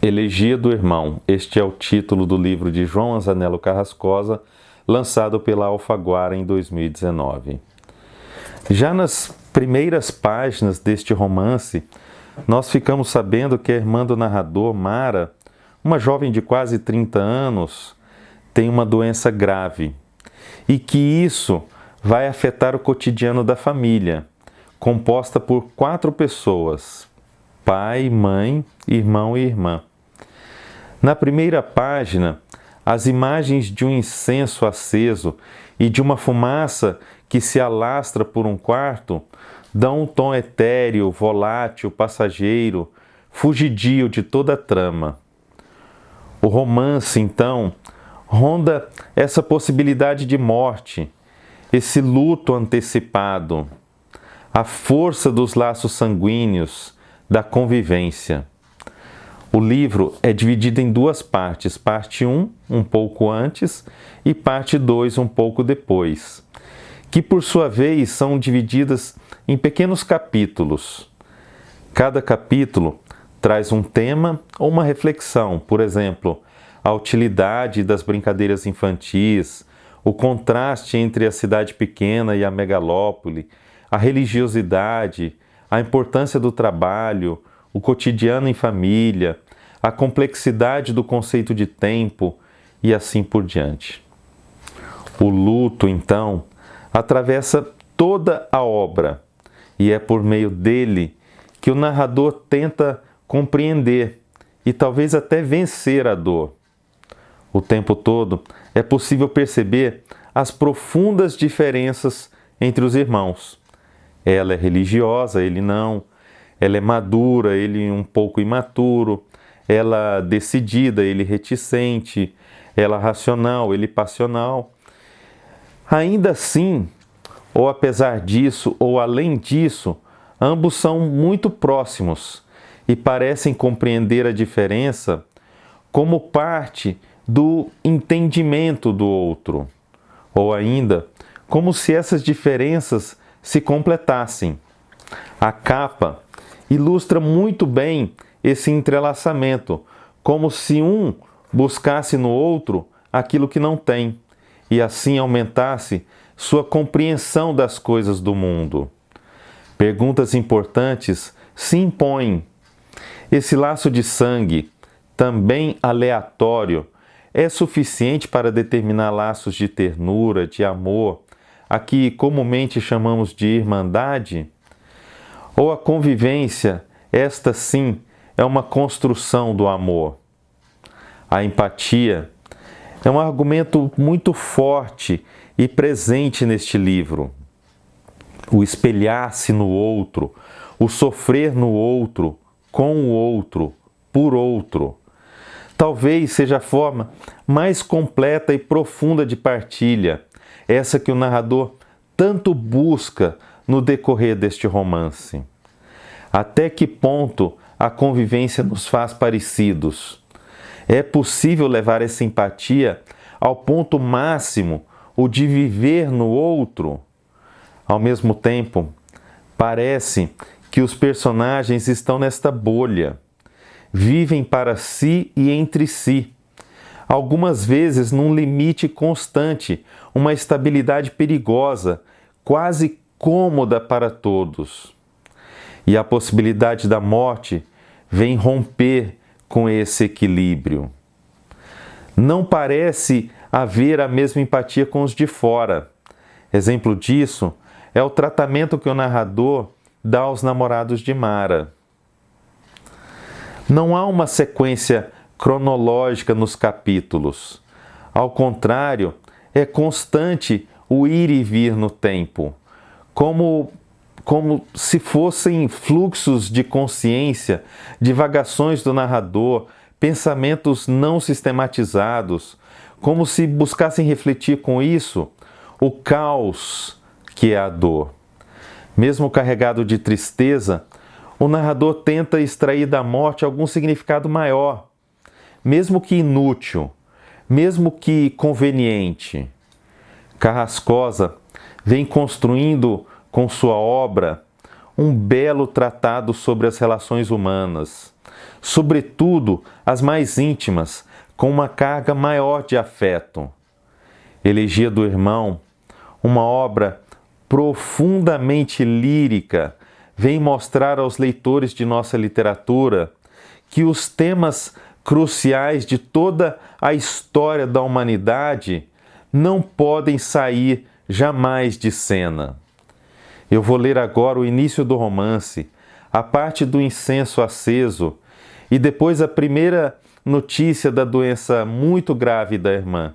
Elegia do Irmão. Este é o título do livro de João Anzanello Carrascosa, lançado pela Alfaguara em 2019. Já nas primeiras páginas deste romance, nós ficamos sabendo que a irmã do narrador, Mara, uma jovem de quase 30 anos, tem uma doença grave e que isso vai afetar o cotidiano da família, composta por 4 pessoas: pai, mãe, irmão e irmã. Na primeira página, as imagens de um incenso aceso e de uma fumaça que se alastra por um quarto dão um tom etéreo, volátil, passageiro, fugidio de toda a trama. O romance, então, ronda essa possibilidade de morte, esse luto antecipado, a força dos laços sanguíneos, da convivência. O livro é dividido em 2 partes, parte 1, um pouco antes, e parte 2, um pouco depois, que por sua vez são divididas em pequenos capítulos. Cada capítulo traz um tema ou uma reflexão, por exemplo, a utilidade das brincadeiras infantis, o contraste entre a cidade pequena e a megalópole, a religiosidade, a importância do trabalho, o cotidiano em família, a complexidade do conceito de tempo e assim por diante. O luto, então, atravessa toda a obra e é por meio dele que o narrador tenta compreender e talvez até vencer a dor. O tempo todo é possível perceber as profundas diferenças entre os irmãos. Ela é religiosa, ele não. Ela é madura, ele um pouco imaturo. Ela decidida, ele reticente. Ela racional, ele passional. Ainda assim, ou apesar disso, ou além disso, ambos são muito próximos e parecem compreender a diferença como parte do entendimento do outro, ou ainda, como se essas diferenças se completassem. A capa ilustra muito bem esse entrelaçamento, como se um buscasse no outro aquilo que não tem, e assim aumentasse sua compreensão das coisas do mundo. Perguntas importantes se impõem. Esse laço de sangue, também aleatório, é suficiente para determinar laços de ternura, de amor, a que comumente chamamos de irmandade? Ou a convivência, esta sim, é uma construção do amor? A empatia é um argumento muito forte e presente neste livro. O espelhar-se no outro, o sofrer no outro, com o outro, por outro. Talvez seja a forma mais completa e profunda de partilha, essa que o narrador tanto busca no decorrer deste romance. Até que ponto a convivência nos faz parecidos? É possível levar essa empatia ao ponto máximo, o de viver no outro? Ao mesmo tempo, parece que os personagens estão nesta bolha. Vivem para si e entre si, algumas vezes num limite constante, uma estabilidade perigosa, quase cômoda para todos. E a possibilidade da morte vem romper com esse equilíbrio. Não parece haver a mesma empatia com os de fora. Exemplo disso é o tratamento que o narrador dá aos namorados de Mara. Não há uma sequência cronológica nos capítulos. Ao contrário, é constante o ir e vir no tempo, como se fossem fluxos de consciência, divagações do narrador, pensamentos não sistematizados, como se buscassem refletir com isso o caos que é a dor. Mesmo carregado de tristeza, o narrador tenta extrair da morte algum significado maior, mesmo que inútil, mesmo que conveniente. Carrascosa vem construindo com sua obra um belo tratado sobre as relações humanas, sobretudo as mais íntimas, com uma carga maior de afeto. Elegia do Irmão, uma obra profundamente lírica, vem mostrar aos leitores de nossa literatura que os temas cruciais de toda a história da humanidade não podem sair jamais de cena. Eu vou ler agora o início do romance, a parte do incenso aceso e depois a primeira notícia da doença muito grave da irmã.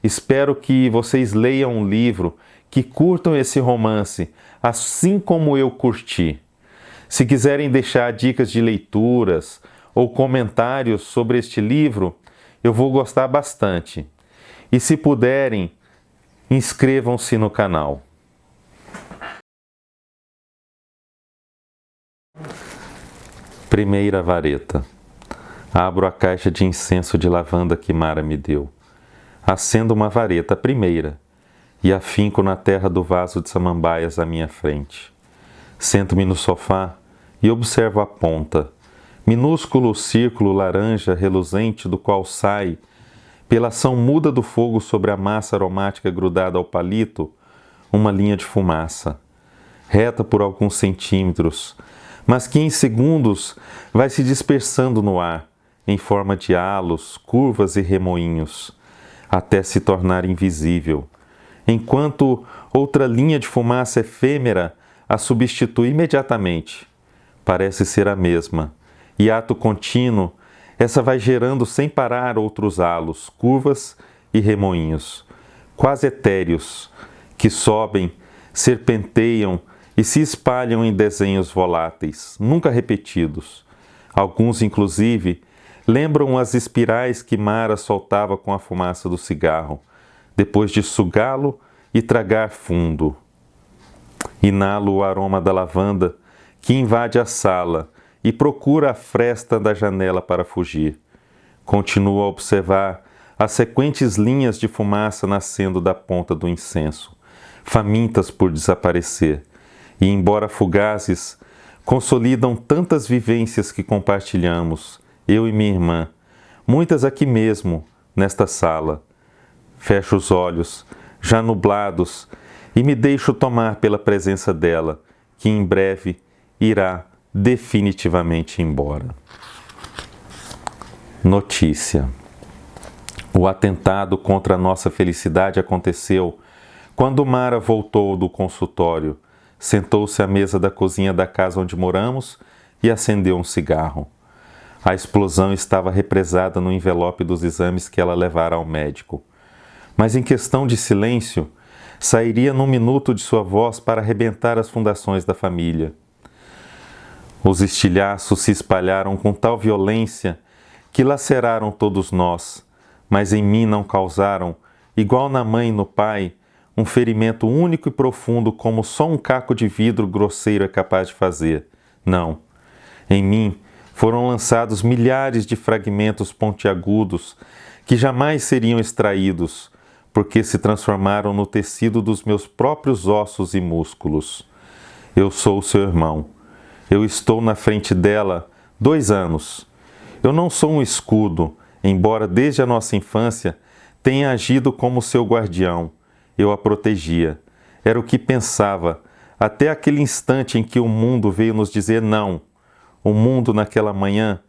Espero que vocês leiam o livro, que curtam esse romance, assim como eu curti. Se quiserem deixar dicas de leituras ou comentários sobre este livro, eu vou gostar bastante. E se puderem, inscrevam-se no canal. Primeira vareta. Abro a caixa de incenso de lavanda que Mara me deu. Acendo uma vareta, a primeira, e afinco na terra do vaso de samambaias à minha frente. Sento-me no sofá e observo a ponta, minúsculo círculo laranja reluzente do qual sai, pela ação muda do fogo sobre a massa aromática grudada ao palito, uma linha de fumaça, reta por alguns centímetros, mas que em segundos vai se dispersando no ar, em forma de halos, curvas e remoinhos, até se tornar invisível, enquanto outra linha de fumaça efêmera a substitui imediatamente. Parece ser a mesma, e ato contínuo, essa vai gerando sem parar outros halos, curvas e remoinhos, quase etéreos, que sobem, serpenteiam e se espalham em desenhos voláteis, nunca repetidos. Alguns, inclusive, lembram as espirais que Mara soltava com a fumaça do cigarro, depois de sugá-lo e tragar fundo. Inalo o aroma da lavanda que invade a sala e procura a fresta da janela para fugir. Continuo a observar as sequentes linhas de fumaça nascendo da ponta do incenso, famintas por desaparecer, e, embora fugazes, consolidam tantas vivências que compartilhamos, eu e minha irmã, muitas aqui mesmo, nesta sala. Fecho os olhos, já nublados, e me deixo tomar pela presença dela, que em breve irá definitivamente embora. Notícia: o atentado contra a nossa felicidade aconteceu quando Mara voltou do consultório, sentou-se à mesa da cozinha da casa onde moramos e acendeu um cigarro. A explosão estava represada no envelope dos exames que ela levara ao médico. Mas em questão de silêncio, sairia num minuto de sua voz para arrebentar as fundações da família. Os estilhaços se espalharam com tal violência que laceraram todos nós, mas em mim não causaram, igual na mãe e no pai, um ferimento único e profundo como só um caco de vidro grosseiro é capaz de fazer. Não. Em mim foram lançados milhares de fragmentos pontiagudos que jamais seriam extraídos, porque se transformaram no tecido dos meus próprios ossos e músculos. Eu sou o seu irmão. Eu estou na frente dela 2 anos. Eu não sou um escudo, embora desde a nossa infância tenha agido como seu guardião. Eu a protegia. Era o que pensava, até aquele instante em que o mundo veio nos dizer não. O mundo, naquela manhã,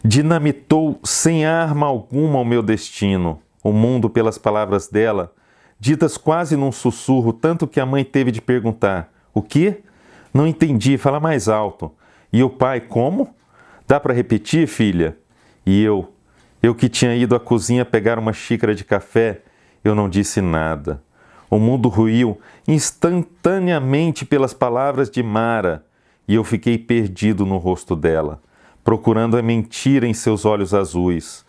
dinamitou sem arma alguma o meu destino. O mundo, pelas palavras dela, ditas quase num sussurro, tanto que a mãe teve de perguntar: o quê? Não entendi, fala mais alto. E o pai: como? Dá para repetir, filha? E eu que tinha ido à cozinha pegar uma xícara de café, eu não disse nada. O mundo ruiu instantaneamente pelas palavras de Mara, e eu fiquei perdido no rosto dela, procurando a mentira em seus olhos azuis.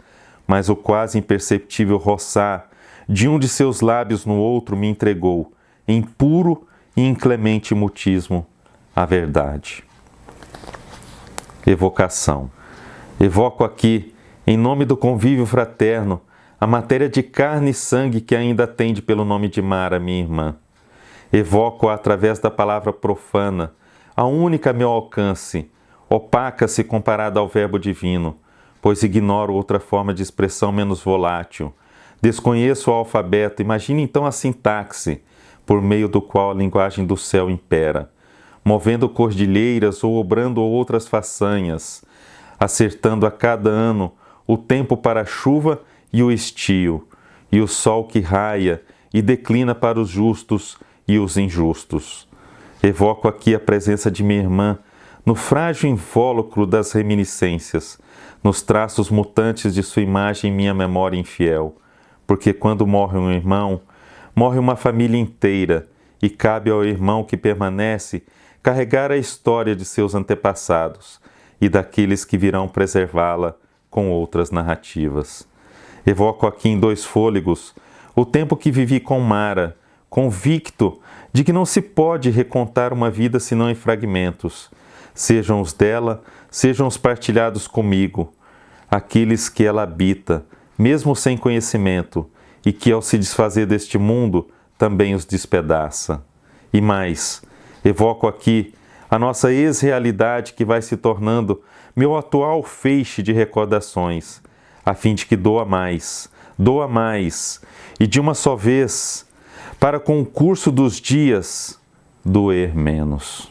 Mas o quase imperceptível roçar de um de seus lábios no outro me entregou, em puro e inclemente mutismo, a verdade. Evocação. Evoco aqui, em nome do convívio fraterno, a matéria de carne e sangue que ainda atende pelo nome de Mara, minha irmã. Evoco-a através da palavra profana, a única a meu alcance, opaca se comparada ao Verbo divino, pois ignoro outra forma de expressão menos volátil. Desconheço o alfabeto, imagine então a sintaxe, por meio do qual a linguagem do céu impera, movendo cordilheiras ou obrando outras façanhas, acertando a cada ano o tempo para a chuva e o estio, e o sol que raia e declina para os justos e os injustos. Evoco aqui a presença de minha irmã no frágil invólucro das reminiscências, nos traços mutantes de sua imagem em minha memória infiel, porque quando morre um irmão, morre uma família inteira, e cabe ao irmão que permanece carregar a história de seus antepassados e daqueles que virão preservá-la com outras narrativas. Evoco aqui em 2 fôlegos o tempo que vivi com Mara, convicto de que não se pode recontar uma vida senão em fragmentos, sejam os dela, sejam os partilhados comigo, aqueles que ela habita, mesmo sem conhecimento, e que ao se desfazer deste mundo, também os despedaça. E mais, evoco aqui a nossa ex-realidade que vai se tornando meu atual feixe de recordações, a fim de que doa mais, e de uma só vez, para com o curso dos dias, doer menos.